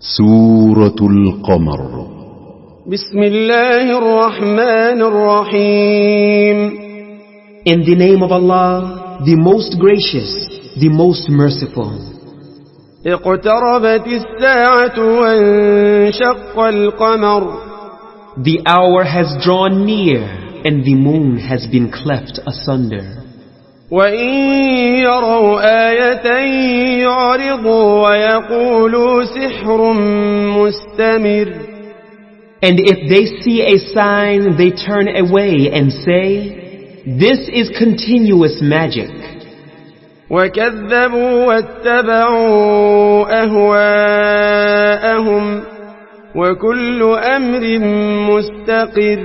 سورة القمر. بسم الله الرحمن الرحيم. In the name of Allah, the most gracious, the most merciful. اقتربت الساعة وانشق القمر. The hour has drawn near and the moon has been cleft asunder. وإن يروا آية يعرضوا ويقولوا سحر مستمر. And if they see a sign, they turn away and say, "This is continuous magic." وكذبوا واتبعوا أهواءهم وكل أمر مستقر.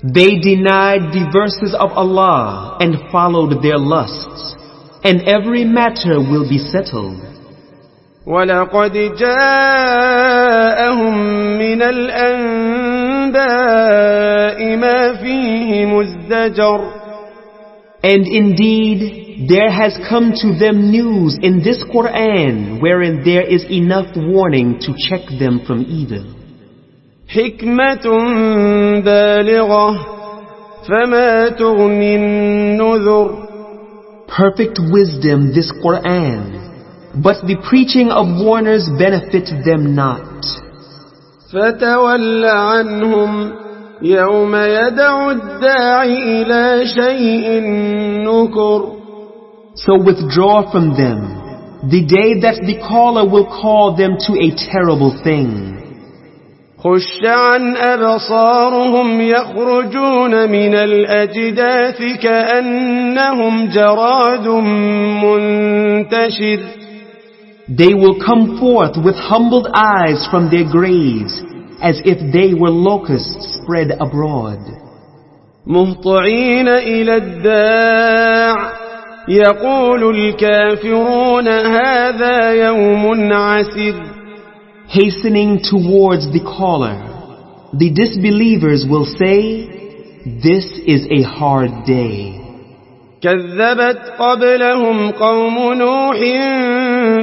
They denied the verses of Allah and followed their lusts, and every matter will be settled. وَلَقَدْ جَاءَهُمْ مِنَ الْأَنْبَاءِ مَا فِيهِ مُزْدَجَرٌ. And indeed, there has come to them news in this Quran wherein there is enough warning to check them from evil. حِكْمَةٌ بَالِغَةٌ فَمَا تُغْنِ النُّذُرُ. Perfect wisdom this Quran, but the preaching of warners benefit them not. فَتَوَلَّ عَنْهُمْ يَوْمَ يَدْعُ الدَّاعِ إِلَى شَيْءٍ نُكُرٍ. So withdraw from them the day that the caller will call them to a terrible thing. خُشَّ عَنْ أَبْصَارُهُمْ يَخْرُجُونَ مِنَ الْأَجْدَاثِ كَأَنَّهُمْ جَرَادٌ مُنْتَشِرٌ. They will come forth with humbled eyes from their graves, as if they were locusts spread abroad. مُهْطِعِينَ إِلَى الدَّاعِ يَقُولُ الْكَافِرُونَ هَذَا يَوْمٌ عَسِرٌ. Hastening towards the caller, the disbelievers will say, "This is a hard day." كذبت قبلهم قوم نوح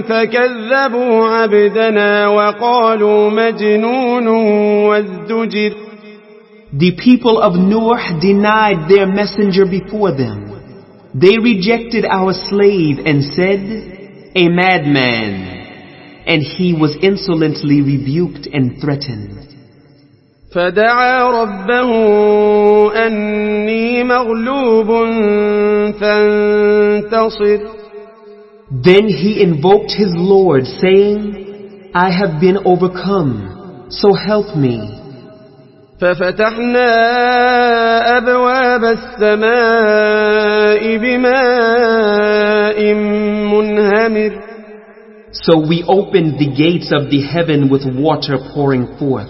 فكذبوا عبدنا وقالوا مجنون وازدجر. The people of Nuh denied their messenger before them. They rejected our slave and said, "A madman," and he was insolently rebuked and threatened. فدعا ربه أني مغلوب فانتصر. Then he invoked his Lord, saying, "I have been overcome, so help me." ففتحنا أبواب السماء بماء منهمر. So we opened the gates of the heaven with water pouring forth.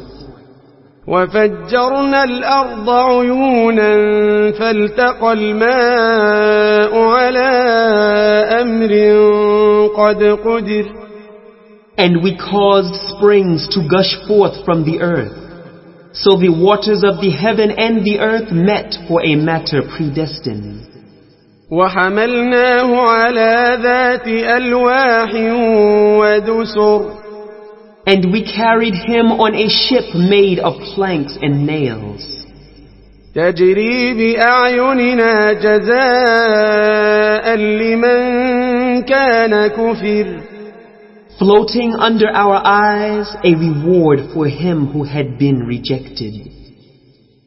وفجرنا الأرض عيونا فالتقى الماء على أمر قد قدر. And we caused springs to gush forth from the earth. So the waters of the heaven and the earth met for a matter predestined. وحملناه على ذات ألواح ودسر. And we carried him on a ship made of planks and nails. تجري بأعيننا جزاء لمن كان كفر. Floating under our eyes, a reward for him who had been rejected.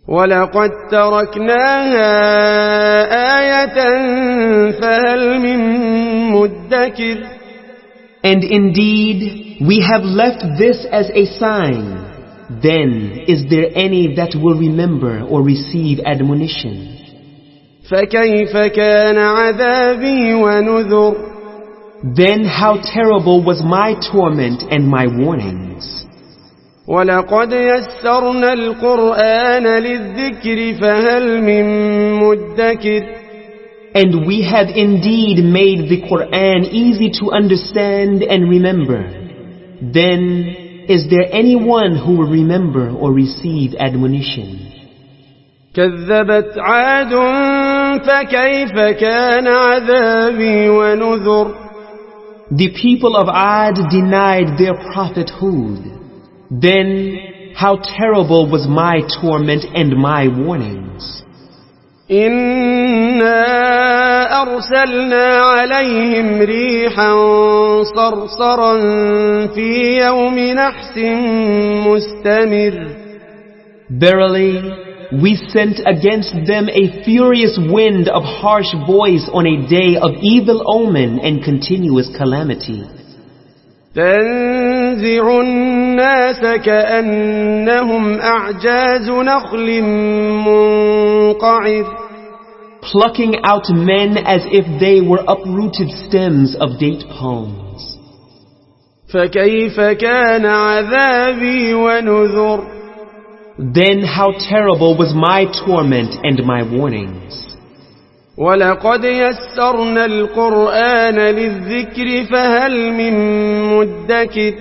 ولقد تركناها آية فهل من مدكر. And indeed, we have left this as a sign. Then is there any that will remember or receive admonition? فكيف كان عذابي ونذر. Then how terrible was my torment and my warnings. ولقد يسرنا القرآن للذكر فهل من مدكر. And we have indeed made the Quran easy to understand and remember. Then is there anyone who will remember or receive admonition? كذبت عاد فكيف كان عذابي ونذر. The people of Ad denied their prophet Hud. Then how terrible was my torment and my warnings. إنا أرسلنا عليهم ريحا صرصرا في يوم نحس مستمر. Verily, we sent against them a furious wind of harsh voice on a day of evil omen and continuous calamity. تنزع الناس كأنهم أعجاز نخل منقعر. Plucking out men as if they were uprooted stems of date palms. فكيف كان عذابي ونذر. Then how terrible was my torment and my warnings. ولقد يسرنا القرآن للذكر فهل من مدكر.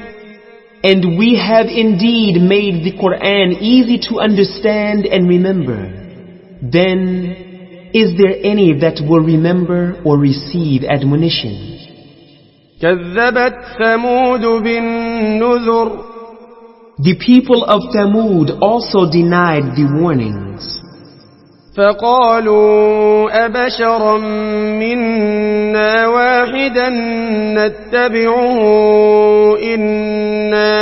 And we have indeed made the Quran easy to understand and remember. Then, is there any that will remember or receive admonition? كذبت ثمود بالنذر. The people of Thamud also denied the warnings. فقالوا أبشرا منا واحدا نتبعه إنا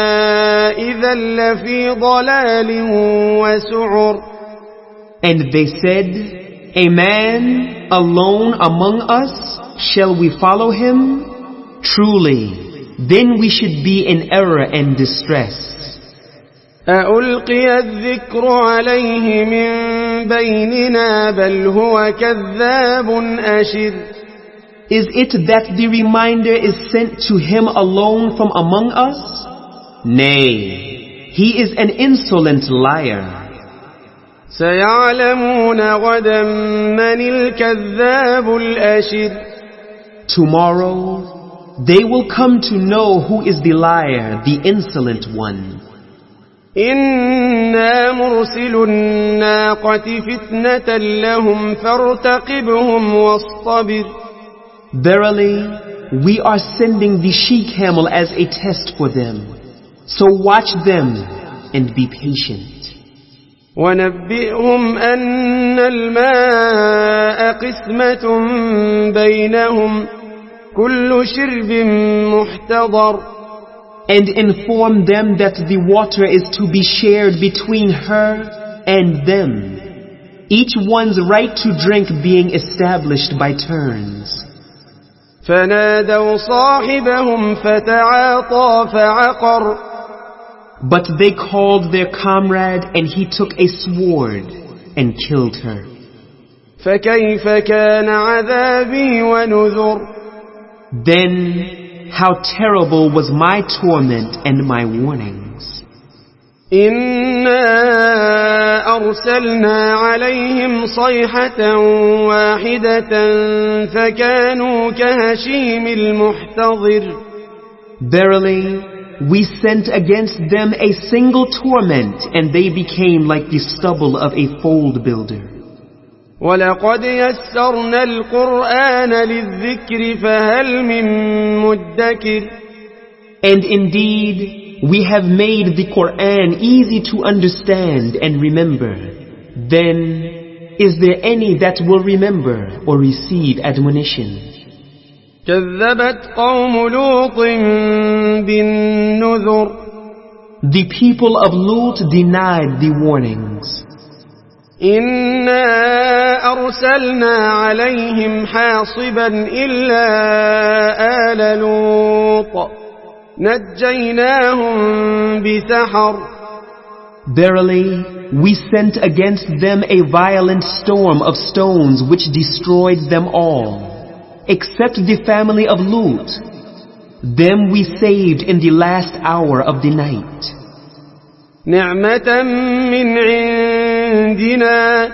إذا لفي ضلال وسعر. And they said, a man alone among us, shall we follow him? Truly, then we should be in error and distress. أألقي الذكر عليه من بيننا بل هو كذاب أشر. Is it that the reminder is sent to him alone from among us? Nay, he is an insolent liar. سيعلمون غدا من الكذاب الأشر. Tomorrow, they will come to know who is the liar, the insolent one. إنا مرسل الناقة فتنة لهم فارتقبهم واصطبر. Verily, we are sending the she-camel as a test for them. So watch them and be patient. ونبئهم أن الماء قسمة بينهم كل شرب محتضر. And inform them that the water is to be shared between her and them, each one's right to drink being established by turns. فنادوا صاحبهم فتعاطى فعقر. But they called their comrade, and he took a sword and killed her. فكيف كان عذابي ونذر. Then how terrible was my torment and my warnings. إنا أرسلنا عليهم صيحة واحدة فكانوا كهشيم المحتضر. Verily, we sent against them a single torment, and they became like the stubble of a fold builder. ولقد يسرنا القرآن للذكر فهل من مدكر. And indeed, we have made the Quran easy to understand and remember. Then, is there any that will remember or receive admonition? كذبت قوم لوط بالنذر. The people of Lut denied the warnings. إنا أرسلنا عليهم حاصبا إلا آل لوط نجيناهم بسحر. Verily, we sent against them a violent storm of stones which destroyed them all, except the family of Lut. Them we saved in the last hour of the night. نعمة من عندنا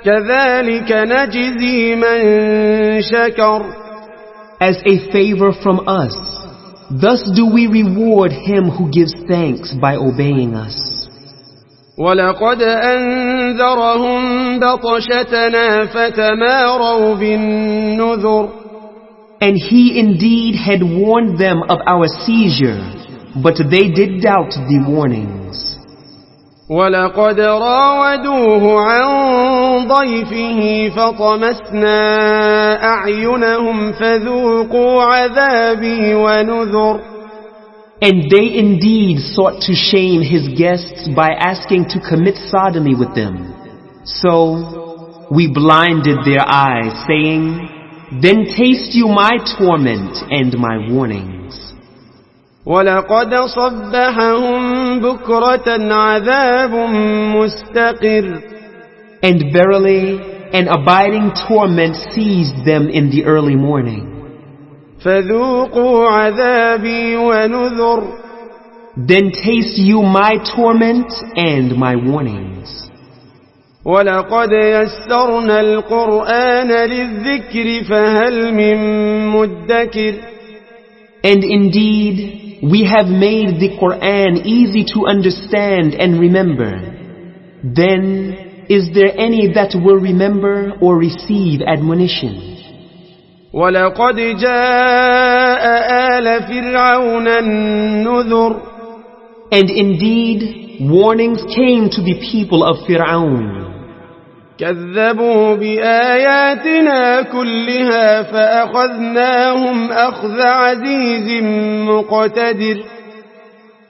كذلك نجزي من شكر. As a favor from us, thus do we reward him who gives thanks by obeying us. ولقد أنذرهم بطشتنا فتماروا بالنذر. And he indeed had warned them of our seizure, but they did doubt the warnings. ولقد راودوه عن ضيفه فطمسنا أعينهم فذوقوا عذابي ونذر. And they indeed sought to shame his guests by asking to commit sodomy with them. So we blinded their eyes, saying, "Then taste you my torment and my warnings." ولقد صبحهم بكرة عذاب مستقر. And verily, an abiding torment seized them in the early morning. فذوقوا عذابي ونذر. Then taste you my torment and my warnings. ولقد يسرنا القرآن للذكر فهل من مدكر. And indeed, we have made the Quran easy to understand and remember. Then, is there any that will remember or receive admonition? وَلَقَدْ جَاءَ آلَ فِرْعَوْنَ النُّذُرُ. And indeed, warnings came to the people of Fir'aun. كَذَّبُوا بِآيَاتِنَا كُلِّهَا فَأَخَذْنَاهُمْ أَخْذَ عَزِيزٍ مُقْتَدِرٍ.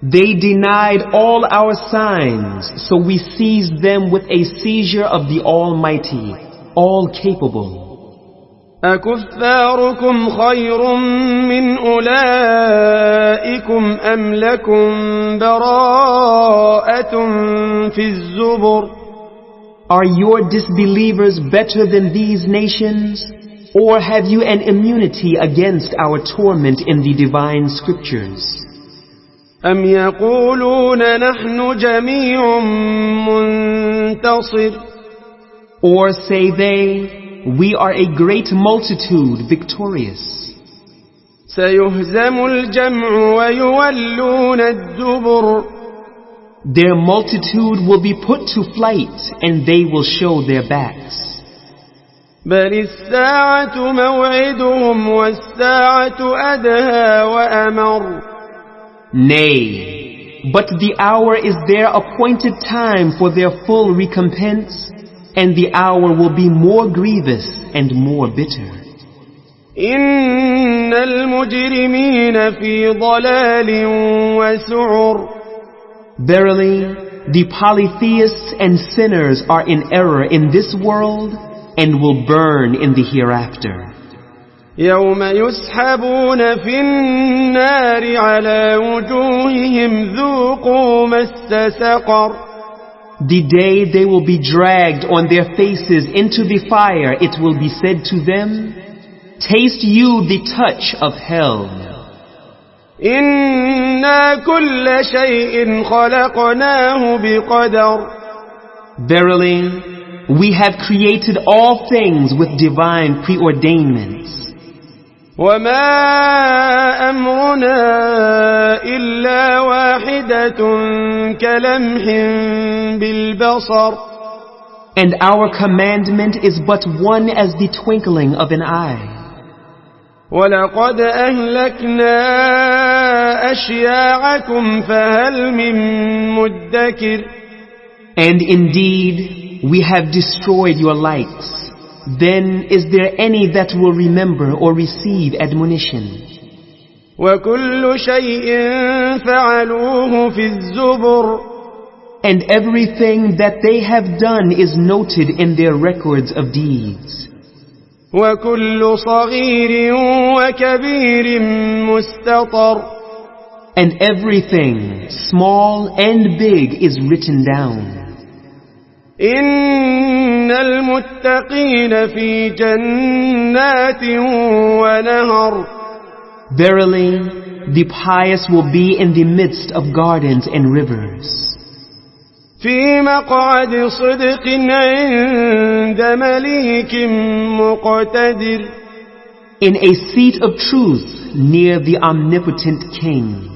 They denied all our signs, so we seized them with a seizure of the Almighty, all-capable. أَكُفَّارُكُمْ خَيْرٌ مِّنْ أُولَئِكُمْ أَمْ لَكُمْ بَرَاءَةٌ فِي الزُّبُرِ. Are your disbelievers better than these nations? Or have you an immunity against our torment in the divine scriptures? أَمْ يَقُولُونَ نَحْنُ جَمِيعٌ مُّنتَصِرٌ. Or say they, we are a great multitude victorious. سَيُهْزَمُ الْجَمْعُ وَيُوَلُّونَ الدُّبُرَ. Their multitude will be put to flight, and they will show their backs. بَلِ السَّاعَةُ مَوْعِدُهُمْ وَالسَّاعَةُ أَدْهَى وَأَمَرُّ. Nay, but the hour is their appointed time for their full recompense, and the hour will be more grievous and more bitter. إِنَّ الْمُجْرِمِينَ فِي ضَلَالٍ وَسُعُرٍ. Verily, the polytheists and sinners are in error in this world and will burn in the hereafter. يَوْمَ يُسْحَبُونَ فِي النَّارِ عَلَى وُجُوهِهِمْ ذُوقُوا مَسَّ سَقَرَ. The day they will be dragged on their faces into the fire, it will be said to them, "Taste you the touch of hell." إِنَّا كُلَّ شَيْءٍ خَلَقْنَاهُ بِقَدَرٍ. Verily, we have created all things with divine preordainments. وَمَا أَمْرُنَا إِلَّا وَاحِدَةٌ كَلَمْحٍ بِالْبَصَرِ. And our commandment is but one as the twinkling of an eye. وَلَقَدْ أَهْلَكْنَا أَشْيَاعَكُمْ فَهَلْ مِن مُّدَّكِرٍ. And indeed, we have destroyed your lights. Then is there any that will remember or receive admonition? وَكُلُّ شَيْءٍ فَعَلُوهُ فِي الزُّبُرِ. And everything that they have done is noted in their records of deeds. وَكُلُّ صَغِيرٍ وَكَبِيرٍ مُسْتَطَرٌ. And everything, small and big, is written down. إِنَّ الْمُتَّقِينَ فِي جَنَّاتٍ وَنَهَرٍ. Verily, the pious will be in the midst of gardens and rivers. فِي مَقْعَدِ صِدْقٍ عِندَ مَلِيكٍ مُقْتَدِرٍ. In a seat of truth near the omnipotent King.